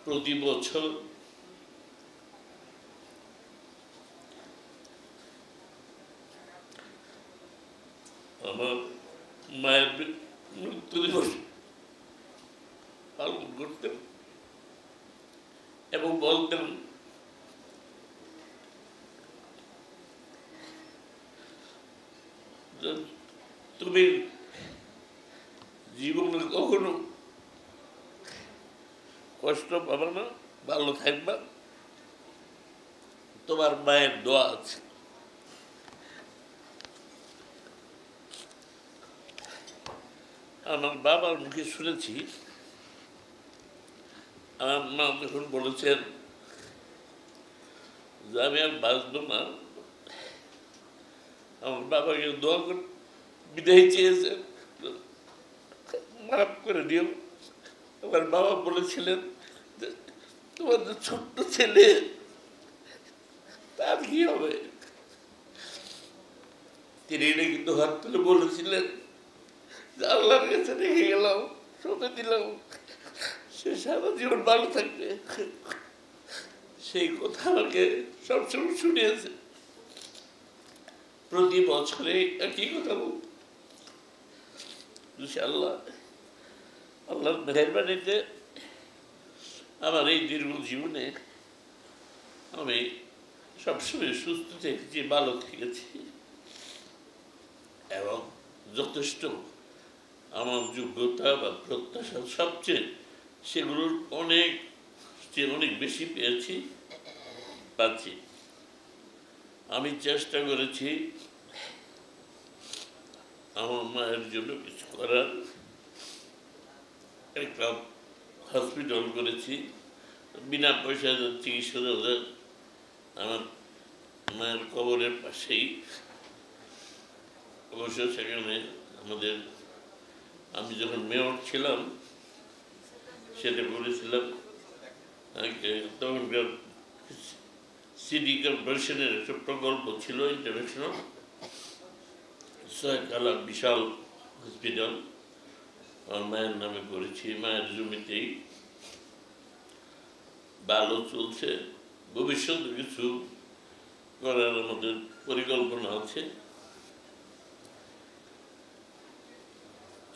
প্রতি বছর আমার মায়ের মৃত্যু দিবস পালন করতেন এবং বলতেন তুমি জীবনে কখনো কষ্ট পাবে না, ভালো থাকবা, তোমার মায়ের দোয়া আছে। আমার বাবার মুখে শুনেছি, আমার মা যখন বলেছেন যে আমি আর বাঁচবো না, আমার বাবাকে দোয়া করে বিদায় চেয়েছেন, মাফ করে দিও। আমার বাবা বলেছিলেন যে তোমাদের ছোট্ট ছেলে, তার কি হবে? তিনি কিন্তু হাত তুলে বলেছিলেন যে আল্লাহর কাছে রেখে গেলাম, সঁপে দিলাম, সে সারা জীবন ভালো থাকবে। সেই কথা আমাকে সবসময় শুনিয়েছে। প্রতি বছরে একই কথা বল। ইনশাআল্লাহ আল্লাহর মেহেরবানিতে আমার এই দীর্ঘ জীবনে আমি সবসময় সুস্থ থেকেছি, ভালো থেকেছি এবং যথেষ্ট আমার যোগ্যতা বা প্রত্যাশা সবচেয়ে সেগুলোর অনেক বেশি পেয়েছি, পাচ্ছি। আমি চেষ্টা করেছি আমার মায়ের জন্য কিছু করার। একটা হসপিটাল করেছি, বিনা পয়সায় চিকিৎসা দেওয়া। আমার মায়ের কবরের পাশেই, অবশ্য সেখানে আমি যখন মেয়র ছিলাম সেটা করেছিলাম। তখনকার সিটি কর্পোরেশনের একটা প্রকল্প ছিল ইন্টারন্যাশনাল, ছয়তলা বিশাল হসপিটাল আমার মায়ের নামে করেছি। মায়ের জমিতেই ভালো চলছে, ভবিষ্যতে কিছু করার আমাদের পরিকল্পনা আছে।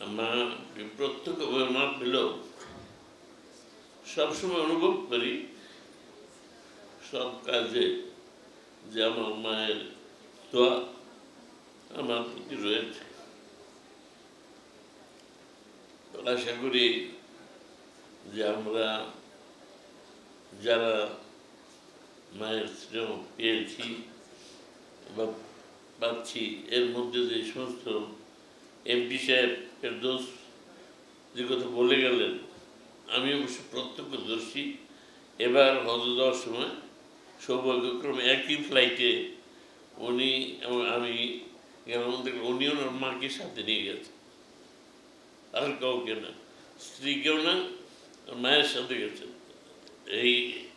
আমার প্রত্যক্ষভাবে না পেলেও সবসময় অনুভব করি সব কাজে যে আমার মায়ের দোয়া আমার প্রতি রয়েছে। আশা করি যে আমরা যারা মায়ের স্নেহ পেয়েছি বা পাচ্ছি, এর মধ্যে যে সমস্ত এমপি সাহেব ফেরদৌস যে কথা বলে গেলেন, আমি অবশ্য প্রত্যক্ষদর্শী। এবার হজ যাওয়ার সময় সৌভাগ্যক্রমে একই ফ্লাইটে উনি এবং আমি উনি ওনার মাকে সাথে নিয়ে গেছে, আর কাউকে না, স্ত্রীকেও না, মায়ের সাথে গেছে।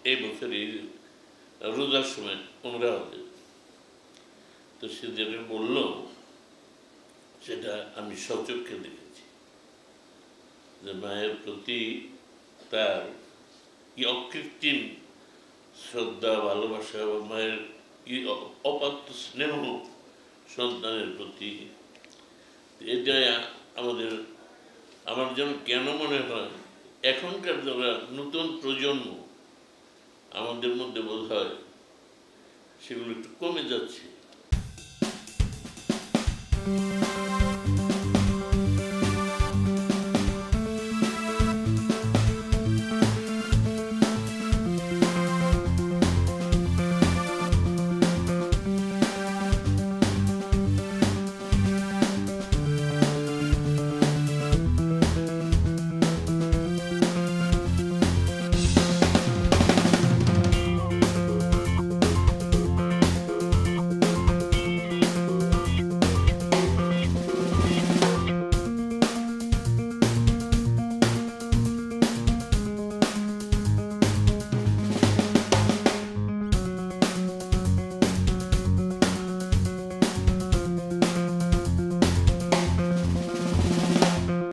এই বছর এই রোজার সময় ওমরা হবে। তো সে যেটা বলল সেটা আমি সচক্ষে দেখেছি যে মায়ের প্রতি তার কি অকৃত্রিম শ্রদ্ধা, ভালোবাসা, মায়ের কি অপাত্য স্নেহ সন্তানের প্রতি। এটা আমার যেন কেন মনে হয় এখনকার যারা নতুন প্রজন্ম আমাদের মধ্যে বোধ হয় সেগুলো একটু কমে যাচ্ছে।